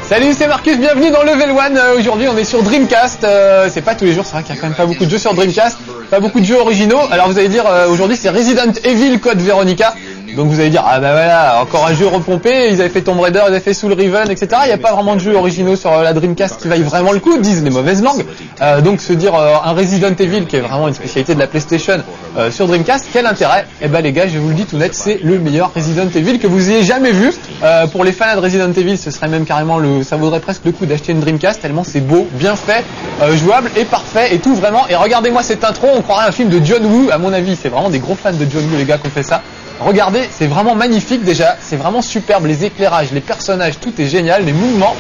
Salut, c'est Marcus, bienvenue dans Level 1. Aujourd'hui on est sur Dreamcast, c'est pas tous les jours, c'est vrai qu'il y a quand même pas beaucoup de jeux sur Dreamcast, pas beaucoup de jeux originaux. Alors vous allez dire, aujourd'hui c'est Resident Evil Code Veronica. Donc vous allez dire, ah bah voilà, encore un jeu repompé, ils avaient fait Tomb Raider, ils avaient fait Soul Riven, etc. Il n'y a pas vraiment de jeux originaux sur la Dreamcast qui vaillent vraiment le coup, disent les mauvaises langues. Donc se dire un Resident Evil qui est vraiment une spécialité de la PlayStation sur Dreamcast, quel intérêt? Eh ben les gars, je vous le dis tout net, c'est le meilleur Resident Evil que vous ayez jamais vu. Pour les fans de Resident Evil, ce serait même carrément ça vaudrait presque le coup d'acheter une Dreamcast, tellement c'est beau, bien fait, jouable et parfait et tout vraiment. Et regardez-moi cette intro, on croirait un film de John Woo, à mon avis, c'est vraiment des gros fans de John Woo les gars qui ont fait ça. Regardez, c'est vraiment magnifique déjà, c'est vraiment superbe, les éclairages, les personnages, tout est génial, les mouvements,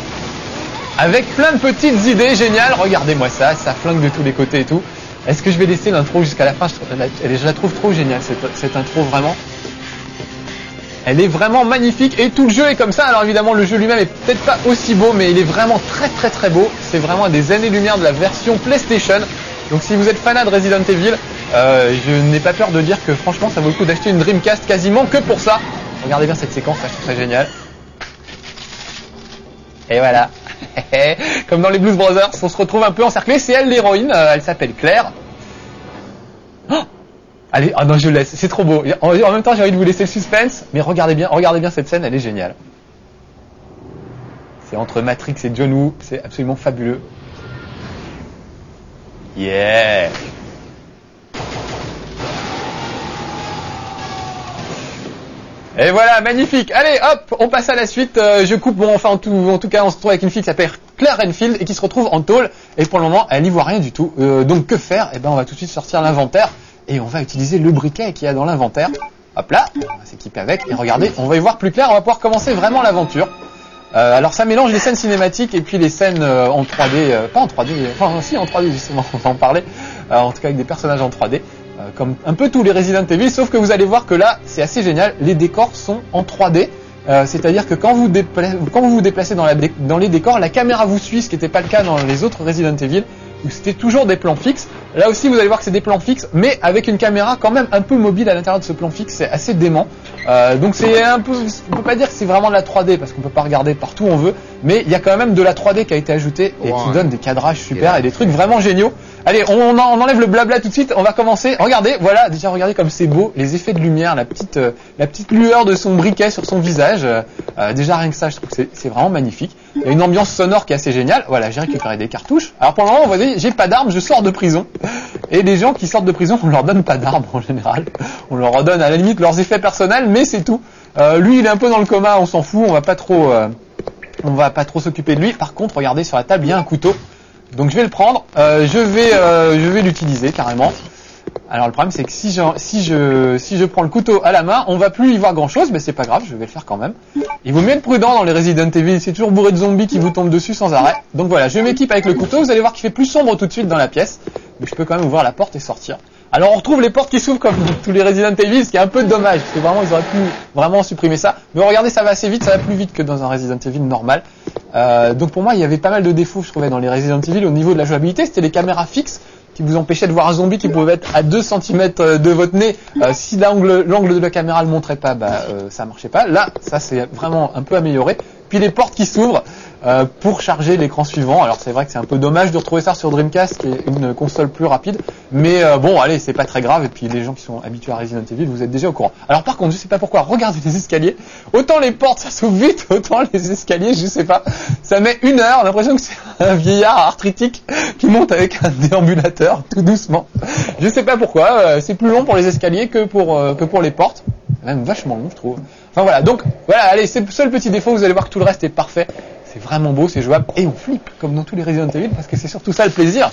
avec plein de petites idées géniales. Regardez-moi ça, ça flingue de tous les côtés et tout. Est-ce que je vais laisser l'intro jusqu'à la fin? Je la trouve trop géniale cette intro, vraiment. Elle est vraiment magnifique et tout le jeu est comme ça. Alors évidemment le jeu lui-même est peut-être pas aussi beau, mais il est vraiment très très très beau. C'est vraiment à des années-lumière de la version PlayStation. Donc si vous êtes fanat de Resident Evil, je n'ai pas peur de dire que franchement ça vaut le coup d'acheter une Dreamcast quasiment que pour ça. Regardez bien cette séquence, là, je trouve ça génial. Et voilà. Comme dans les Blues Brothers, on se retrouve un peu encerclé. C'est elle l'héroïne, elle s'appelle Claire. Oh, allez, ah non je laisse, c'est trop beau. En même temps j'ai envie de vous laisser le suspense, mais regardez bien cette scène, elle est géniale. C'est entre Matrix et John Woo, c'est absolument fabuleux. Yeah. Et voilà, magnifique. Allez, hop, on passe à la suite. Je coupe, bon, enfin, en tout cas, on se retrouve avec une fille qui s'appelle Claire Renfield et qui se retrouve en taule. Et pour le moment, elle n'y voit rien du tout. Donc, que faire? Eh ben, on va tout de suite sortir l'inventaire et on va utiliser le briquet qu'il y a dans l'inventaire. Hop là, on va s'équiper avec. Et regardez, on va y voir plus clair. On va pouvoir commencer vraiment l'aventure. Alors, ça mélange les scènes cinématiques et puis les scènes en 3D, pas en 3D, enfin, si en 3D justement, on va en parler. En tout cas, avec des personnages en 3D. Comme un peu tous les Resident Evil, sauf que vous allez voir que là, c'est assez génial, les décors sont en 3D, c'est-à-dire que quand vous vous déplacez dans les décors, la caméra vous suit, ce qui n'était pas le cas dans les autres Resident Evil, où c'était toujours des plans fixes. Là aussi, vous allez voir que c'est des plans fixes, mais avec une caméra quand même un peu mobile à l'intérieur de ce plan fixe, c'est assez dément. Donc c'est un peu, on peut pas dire que c'est vraiment de la 3D, parce qu'on peut pas regarder partout où on veut, mais il y a quand même de la 3D qui a été ajoutée, et qui donne des cadrages super, et des trucs vraiment géniaux. Allez, on enlève le blabla tout de suite, on va commencer. Regardez, voilà, déjà regardez comme c'est beau, les effets de lumière, la petite lueur de son briquet sur son visage. Déjà rien que ça, je trouve que c'est vraiment magnifique. Il y a une ambiance sonore qui est assez géniale. Voilà, j'ai récupéré des cartouches. Alors pour le moment, vous voyez, j'ai pas d'armes, je sors de prison. Et les gens qui sortent de prison, on leur donne pas d'armes en général. On leur redonne à la limite leurs effets personnels, mais c'est tout. Lui, il est un peu dans le coma, on s'en fout, on va pas trop s'occuper de lui. Par contre, regardez sur la table, il y a un couteau. Donc je vais le prendre, je vais l'utiliser carrément. Alors le problème c'est que si je prends le couteau à la main, on va plus y voir grand chose, mais c'est pas grave, je vais le faire quand même. Il vaut mieux être prudent dans les Resident Evil, c'est toujours bourré de zombies qui vous tombent dessus sans arrêt. Donc voilà, je m'équipe avec le couteau, vous allez voir qu'il fait plus sombre tout de suite dans la pièce, mais je peux quand même ouvrir la porte et sortir. Alors on retrouve les portes qui s'ouvrent comme dans tous les Resident Evil, ce qui est un peu dommage, parce que vraiment ils auraient pu vraiment supprimer ça. Mais regardez, ça va assez vite, ça va plus vite que dans un Resident Evil normal. Donc pour moi il y avait pas mal de défauts je trouvais dans les Resident Evil au niveau de la jouabilité, c'était les caméras fixes qui vous empêchaient de voir un zombie qui pouvait être à 2 cm de votre nez. Si l'angle de la caméra le montrait pas, ça marchait pas. Là, ça c'est vraiment un peu amélioré. Puis les portes qui s'ouvrent pour charger l'écran suivant. Alors c'est vrai que c'est un peu dommage de retrouver ça sur Dreamcast, qui est une console plus rapide. Mais bon, allez, c'est pas très grave. Et puis les gens qui sont habitués à Resident Evil, vous êtes déjà au courant. Alors par contre, je sais pas pourquoi, regardez les escaliers. Autant les portes, ça s'ouvre vite, autant les escaliers, je sais pas. Ça met 1 heure, on a l'impression que c'est un vieillard arthritique qui monte avec un déambulateur, tout doucement. Je sais pas pourquoi, c'est plus long pour les escaliers que pour les portes. Même vachement long, je trouve. Enfin voilà, donc voilà, allez, c'est le seul petit défaut, vous allez voir que tout le reste est parfait. C'est vraiment beau, c'est jouable, et on flippe, comme dans tous les Resident Evil, parce que c'est surtout ça le plaisir.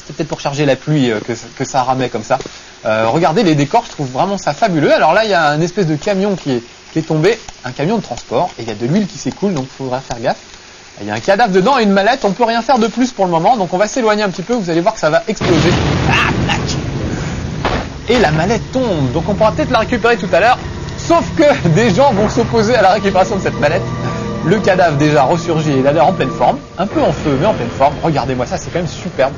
C'est peut-être pour charger la pluie que ça ramait comme ça. Regardez les décors, je trouve vraiment ça fabuleux. Alors là, il y a un espèce de camion qui est tombé, un camion de transport, et il y a de l'huile qui s'écoule, donc il faudra faire gaffe. Il y a un cadavre dedans et une mallette, on peut rien faire de plus pour le moment, donc on va s'éloigner un petit peu, vous allez voir que ça va exploser. Ah, et la mallette tombe. Donc on pourra peut-être la récupérer tout à l'heure. Sauf que des gens vont s'opposer à la récupération de cette mallette. Le cadavre déjà ressurgit, il a l'air en pleine forme. Un peu en feu, mais en pleine forme. Regardez-moi ça, c'est quand même superbe.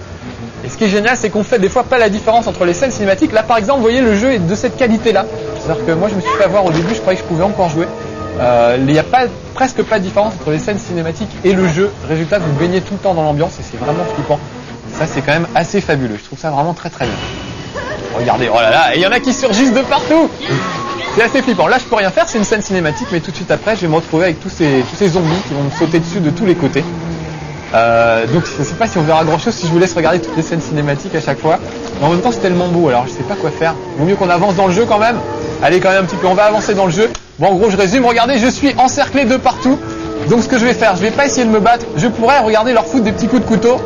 Et ce qui est génial, c'est qu'on fait des fois pas la différence entre les scènes cinématiques. Là par exemple, vous voyez, le jeu est de cette qualité-là. C'est-à-dire que moi je me suis fait avoir au début, je croyais que je pouvais encore jouer. Il n'y a presque pas de différence entre les scènes cinématiques et le jeu. Résultat, vous baignez tout le temps dans l'ambiance et c'est vraiment flippant. Ça c'est quand même assez fabuleux. Je trouve ça vraiment très très bien. Regardez, oh là là, et il y en a qui surgissent de partout. C'est assez flippant. Là je peux rien faire, c'est une scène cinématique, mais tout de suite après je vais me retrouver avec tous ces zombies qui vont me sauter dessus de tous les côtés. Donc je sais pas si on verra grand chose si je vous laisse regarder toutes les scènes cinématiques à chaque fois. Mais en même temps c'est tellement beau, alors je sais pas quoi faire. Vaut mieux qu'on avance dans le jeu quand même. Allez quand même un petit peu, on va avancer dans le jeu. Bon en gros je résume, regardez, je suis encerclé de partout. Donc ce que je vais faire, je vais pas essayer de me battre. Je pourrais regarder leur foutre des petits coups de couteau.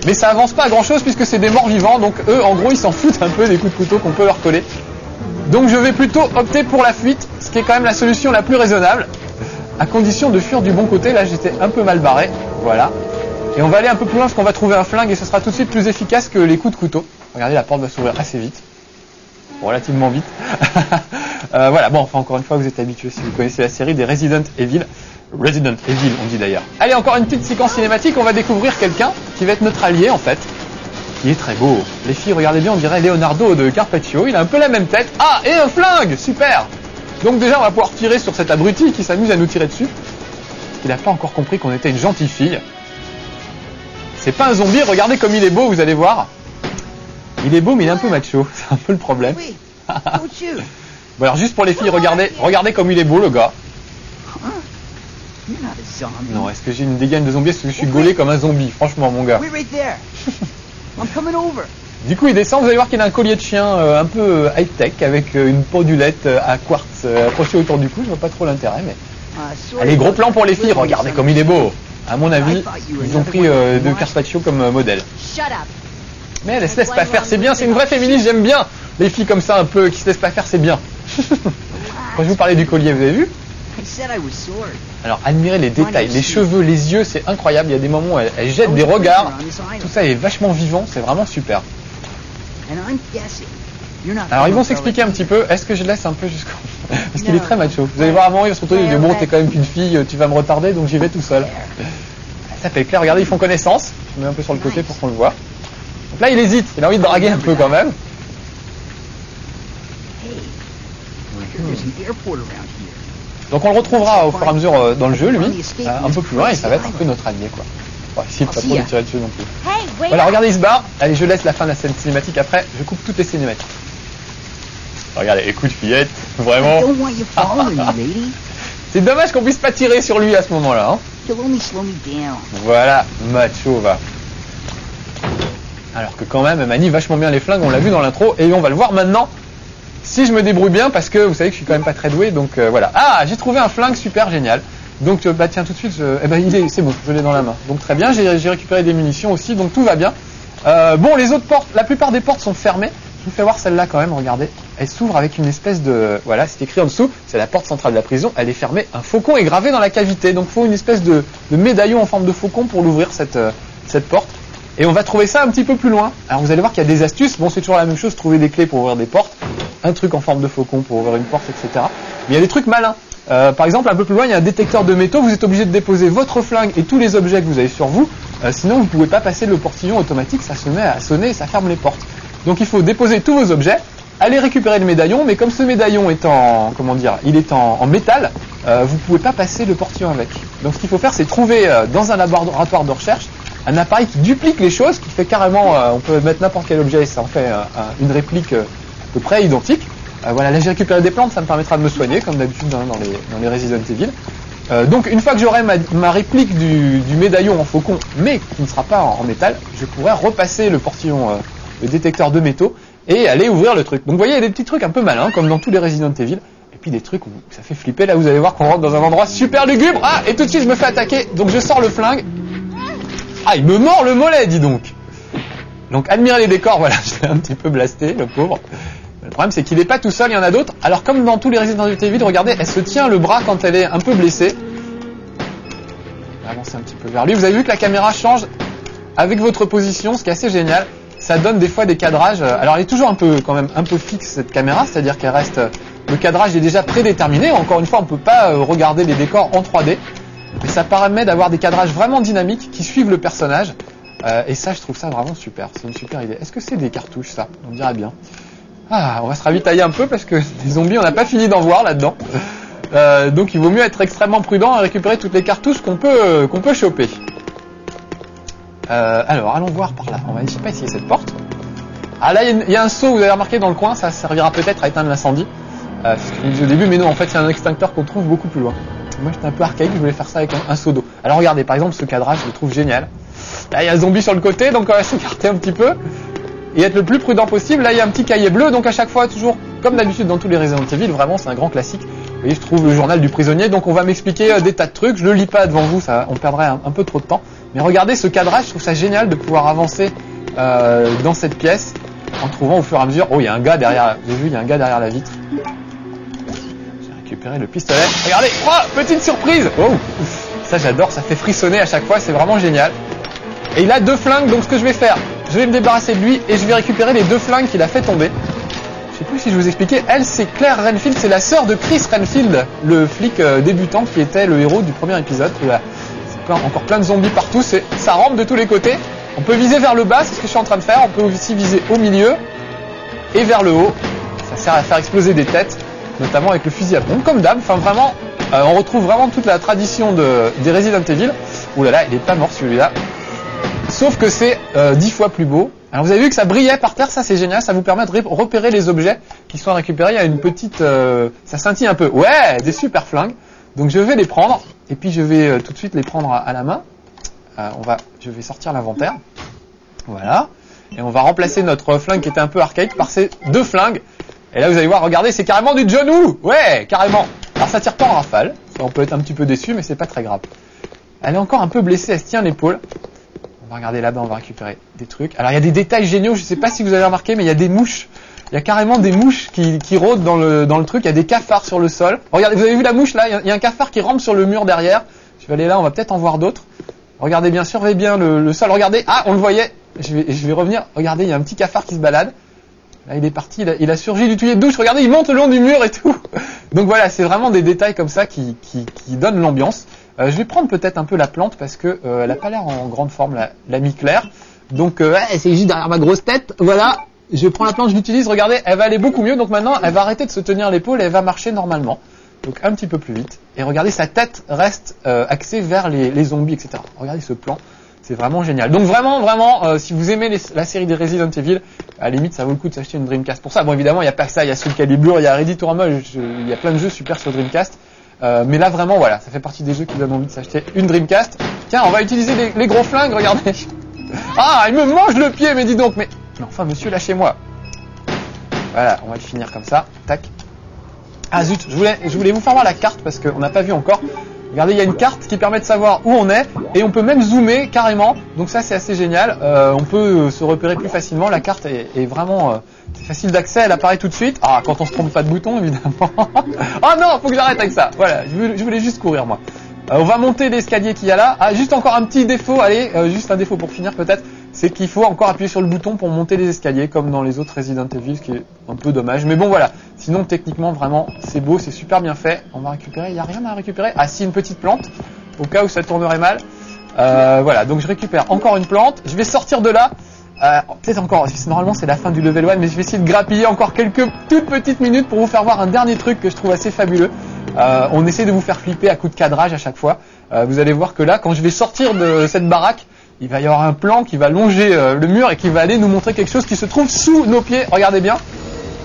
Mais ça avance pas à grand chose puisque c'est des morts vivants. Donc eux en gros ils s'en foutent un peu des coups de couteau qu'on peut leur coller. Donc je vais plutôt opter pour la fuite, ce qui est quand même la solution la plus raisonnable. À condition de fuir du bon côté, là j'étais un peu mal barré. Voilà. Et on va aller un peu plus loin parce qu'on va trouver un flingue et ce sera tout de suite plus efficace que les coups de couteau. Regardez, la porte va s'ouvrir assez vite. Relativement vite. Voilà, bon, enfin encore une fois, vous êtes habitués si vous connaissez la série des Resident Evil. Resident Evil, on dit d'ailleurs. Allez, encore une petite séquence cinématique, on va découvrir quelqu'un qui va être notre allié en fait. Qui est très beau. Les filles, regardez bien, on dirait Leonardo de Carpaccio. Il a un peu la même tête. Ah, et un flingue, super. Donc déjà, on va pouvoir tirer sur cet abruti qui s'amuse à nous tirer dessus. Il n'a pas encore compris qu'on était une gentille fille. C'est pas un zombie, regardez comme il est beau, vous allez voir. Il est beau, mais il est un peu macho, c'est un peu le problème. Bon alors juste pour les filles, regardez comme il est beau le gars. Non, est-ce que j'ai une dégaine de zombie? Est-ce que je suis gaulé comme un zombie? Franchement mon gars. Du coup il descend, vous allez voir qu'il a un collier de chien un peu high-tech avec une pendulette à quartz accrochée autour du cou, je vois pas trop l'intérêt mais... Allez, gros plan pour les filles, regardez comme il est beau. À mon avis, ils ont pris de Carpaccio comme modèle. Mais elle se laisse pas faire, c'est bien, c'est une vraie féministe, j'aime bien. Les filles comme ça un peu, qui se laissent pas faire, c'est bien. Quand je vous parlais du collier, vous avez vu? Alors admirez les détails, les cheveux, les yeux, c'est incroyable. Il y a des moments où elle jette des regards. Tout ça est vachement vivant, c'est vraiment super. Alors ils vont s'expliquer un petit peu. Est-ce que je laisse un peu jusqu'au... Parce qu'il est très macho. Vous allez voir à un moment, il va se retrouver, il dit bon, t'es quand même qu'une fille, tu vas me retarder, donc j'y vais tout seul. Ça fait clair, regardez, ils font connaissance. Je mets un peu sur le côté pour qu'on le voit. Donc là il hésite, il a envie de draguer un peu quand même. Donc on le retrouvera au fur et à mesure dans le jeu, lui, un peu plus loin, et ça va être un peu notre allié, quoi. Bon, ici, pas trop lui tirer dessus non plus. Voilà, regardez, il se barre. Allez, je laisse la fin de la scène cinématique après, je coupe toutes les cinématiques. Regardez, écoute fillette, vraiment. C'est dommage qu'on puisse pas tirer sur lui à ce moment-là. Hein. Voilà, macho va. Alors que quand même, elle manie vachement bien les flingues, on l'a vu dans l'intro, et on va le voir maintenant. Si je me débrouille bien, parce que vous savez que je suis quand même pas très doué, donc voilà. Ah, j'ai trouvé un flingue super génial. Donc bah tiens, tout de suite, c'est bon, je l'ai dans la main. Donc très bien, j'ai récupéré des munitions aussi, donc tout va bien. Bon, les autres portes, la plupart des portes sont fermées. Je vous fais voir celle-là quand même, regardez. Elle s'ouvre avec une espèce de... Voilà, c'est écrit en dessous, c'est la porte centrale de la prison, elle est fermée. Un faucon est gravé dans la cavité, donc il faut une espèce de médaillon en forme de faucon pour l'ouvrir, cette porte. Et on va trouver ça un petit peu plus loin. Alors vous allez voir qu'il y a des astuces. Bon, c'est toujours la même chose, trouver des clés pour ouvrir des portes. Un truc en forme de faucon pour ouvrir une porte, etc. Mais il y a des trucs malins. Par exemple, un peu plus loin, il y a un détecteur de métaux. Vous êtes obligé de déposer votre flingue et tous les objets que vous avez sur vous. Sinon, vous ne pouvez pas passer le portillon automatique. Ça se met à sonner et ça ferme les portes. Donc il faut déposer tous vos objets, aller récupérer le médaillon. Mais comme ce médaillon est il est en métal, vous ne pouvez pas passer le portillon avec. Donc ce qu'il faut faire, c'est trouver dans un laboratoire de recherche un appareil qui duplique les choses, qui fait carrément, on peut mettre n'importe quel objet et ça en fait une réplique à peu près identique. Voilà, là j'ai récupéré des plantes, ça me permettra de me soigner, comme d'habitude dans les Resident Evil. Donc une fois que j'aurai ma réplique du médaillon en faucon, mais qui ne sera pas en métal, je pourrai repasser le portillon, le détecteur de métaux, et aller ouvrir le truc. Donc vous voyez, il y a des petits trucs un peu malins, comme dans tous les Resident Evil, et puis des trucs où ça fait flipper. Là vous allez voir qu'on rentre dans un endroit super lugubre. Ah, et tout de suite je me fais attaquer, donc je sors le flingue. Ah, il me mord le mollet, dis donc. Donc admirez les décors, voilà, je l'ai un petit peu blasté, le pauvre. Le problème c'est qu'il n'est pas tout seul, il y en a d'autres. Alors comme dans tous les Resident Evil, regardez, elle se tient le bras quand elle est un peu blessée. On va avancer un petit peu vers lui. Vous avez vu que la caméra change avec votre position, ce qui est assez génial. ça donne des fois des cadrages. Alors elle est toujours quand même un peu fixe cette caméra, c'est-à-dire qu'elle reste, le cadrage est déjà prédéterminé. Encore une fois, on peut pas regarder les décors en 3D, mais ça permet d'avoir des cadrages vraiment dynamiques qui suivent le personnage. Et ça, je trouve ça vraiment super. C'est une super idée. Est-ce que c'est des cartouches ça? On dirait bien. Ah, on va se ravitailler un peu parce que les zombies, on n'a pas fini d'en voir là-dedans. Donc il vaut mieux être extrêmement prudent et récupérer toutes les cartouches qu'on peut choper. Alors, allons voir par là. On va pas essayer cette porte. Ah là, il y a un seau, vous avez remarqué dans le coin, ça servira peut-être à éteindre l'incendie. C'est ce que je me disais au début, mais non, en fait, c'est un extincteur qu'on trouve beaucoup plus loin. Moi, j'étais un peu archaïque, je voulais faire ça avec un seau d'eau. Alors, regardez, par exemple, ce cadrage, je le trouve génial. Là, il y a un zombie sur le côté, donc on va s'écarter un petit peu et être le plus prudent possible. Là, il y a un petit cahier bleu, donc à chaque fois, toujours, comme d'habitude dans tous les Resident Evil, vraiment, c'est un grand classique. Vous voyez, je trouve le journal du prisonnier, donc on va m'expliquer des tas de trucs. Je le lis pas devant vous, ça, on perdrait un peu trop de temps. Mais regardez ce cadrage, je trouve ça génial de pouvoir avancer dans cette pièce en trouvant au fur et à mesure. Oh, il y a un gars derrière, vous avez vu, il y a un gars derrière la vitre. J'ai récupéré le pistolet. Regardez, oh, petite surprise. Oh, ça j'adore, ça fait frissonner à chaque fois, c'est vraiment génial. Et il a 2 flingues, donc ce que je vais faire, je vais me débarrasser de lui et je vais récupérer les 2 flingues qu'il a fait tomber. Je sais plus si je vous expliquais, elle c'est Claire Renfield, c'est la sœur de Chris Renfield, le flic débutant qui était le héros du premier épisode. Là, c'est encore plein de zombies partout, ça rampe de tous les côtés. On peut viser vers le bas, c'est ce que je suis en train de faire, on peut aussi viser au milieu et vers le haut. Ça sert à faire exploser des têtes, notamment avec le fusil à pompe, comme d'hab. Enfin vraiment, on retrouve vraiment toute la tradition des Resident Evil. Ouh là là, il est pas mort celui-là. Sauf que c'est 10 fois plus beau. Alors vous avez vu que ça brillait par terre, ça c'est génial, ça vous permet de repérer les objets qui sont récupérés. Il y a une petite... ça scintille un peu. Ouais, des super flingues. Donc je vais les prendre, et puis je vais tout de suite les prendre à la main. Je vais sortir l'inventaire. Voilà. Et on va remplacer notre flingue qui était un peu archaïque par ces 2 flingues. Et là vous allez voir, regardez, c'est carrément du John Woo. Ouais, carrément. Alors ça tire pas en rafale. On peut être un petit peu déçu, mais c'est pas très grave. Elle est encore un peu blessée, elle se tient l'épaule. On va regarder là-bas, on va récupérer des trucs. Alors il y a des détails géniaux, je sais pas si vous avez remarqué, mais il y a des mouches. Il y a carrément des mouches qui rôdent dans le truc. Il y a des cafards sur le sol. Regardez, vous avez vu la mouche là? Il y a un cafard qui rampe sur le mur derrière. Je vais aller là, on va peut-être en voir d'autres. Regardez bien, surveillez bien le sol. Regardez, ah, on le voyait. Je vais revenir. Regardez, il y a un petit cafard qui se balade. Là, il est parti, il a surgi du tuyau de douche. Regardez, il monte le long du mur et tout. Donc voilà, c'est vraiment des détails comme ça qui donnent l'ambiance. Je vais prendre peut-être un peu la plante parce que elle a pas l'air en grande forme, l'amie Claire. Donc, c'est juste derrière ma grosse tête. Voilà. Je prends la plante, je l'utilise. Regardez, elle va aller beaucoup mieux. Donc maintenant, elle va arrêter de se tenir l'épaule et elle va marcher normalement. Donc un petit peu plus vite. Et regardez, sa tête reste axée vers les zombies, etc. Regardez ce plan. C'est vraiment génial. Donc vraiment, si vous aimez la série des Resident Evil, à la limite, ça vaut le coup de s'acheter une Dreamcast. Pour ça, bon, évidemment, il n'y a pas que ça. Il y a Soul Calibur, il y a Ready to Rumble, il y a plein de jeux super sur Dreamcast. Mais là, vraiment, voilà, ça fait partie des jeux qui donnent envie de s'acheter une Dreamcast. Tiens, on va utiliser les gros flingues, regardez. Ah, il me mange le pied, mais dis donc. Mais enfin, monsieur, lâchez-moi. Voilà, on va le finir comme ça. Tac. Ah zut, je voulais vous faire voir la carte parce qu'on n'a pas vu encore. Regardez, il y a une carte qui permet de savoir où on est et on peut même zoomer carrément. Donc ça, c'est assez génial. On peut se repérer plus facilement. La carte est vraiment c'est facile d'accès. Elle apparaît tout de suite. Ah, quand on se trompe pas de bouton, évidemment. Oh non, faut que j'arrête avec ça. Voilà, je voulais juste courir moi. On va monter l'escalier qu'il y a là. Ah, juste encore un petit défaut. Allez, juste un défaut pour finir peut-être. C'est qu'il faut encore appuyer sur le bouton pour monter les escaliers comme dans les autres Resident Evil, ce qui est un peu dommage. Mais bon voilà, sinon techniquement vraiment c'est beau, c'est super bien fait. On va récupérer, il n'y a rien à récupérer. Ah si, une petite plante, au cas où ça tournerait mal. Voilà, donc je récupère encore une plante. Je vais sortir de là. Peut-être encore, normalement c'est la fin du level 1, mais je vais essayer de grappiller encore quelques toutes petites minutes pour vous faire voir un dernier truc que je trouve assez fabuleux. On essaie de vous faire flipper à coups de cadrage à chaque fois. Vous allez voir que là, quand je vais sortir de cette baraque, il va y avoir un plan qui va longer le mur et qui va aller nous montrer quelque chose qui se trouve sous nos pieds. Regardez bien.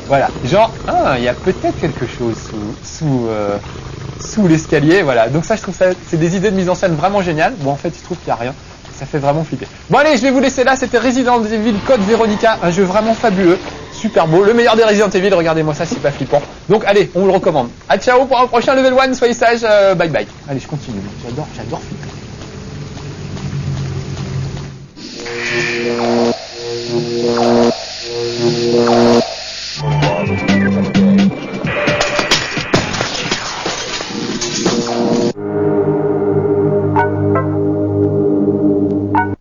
Voilà. Genre, il y a peut-être quelque chose sous l'escalier. Voilà. Donc ça, je trouve ça, c'est des idées de mise en scène vraiment géniales. Bon, en fait, il se trouve qu'il n'y a rien. Ça fait vraiment flipper. Bon, allez, je vais vous laisser là. C'était Resident Evil Code Veronica. Un jeu vraiment fabuleux. Super beau. Le meilleur des Resident Evil. Regardez-moi ça, c'est pas flippant. Donc, allez, on vous le recommande. À ciao pour un prochain level 1. Soyez sages. Bye bye. Allez, je continue. J'adore flipper.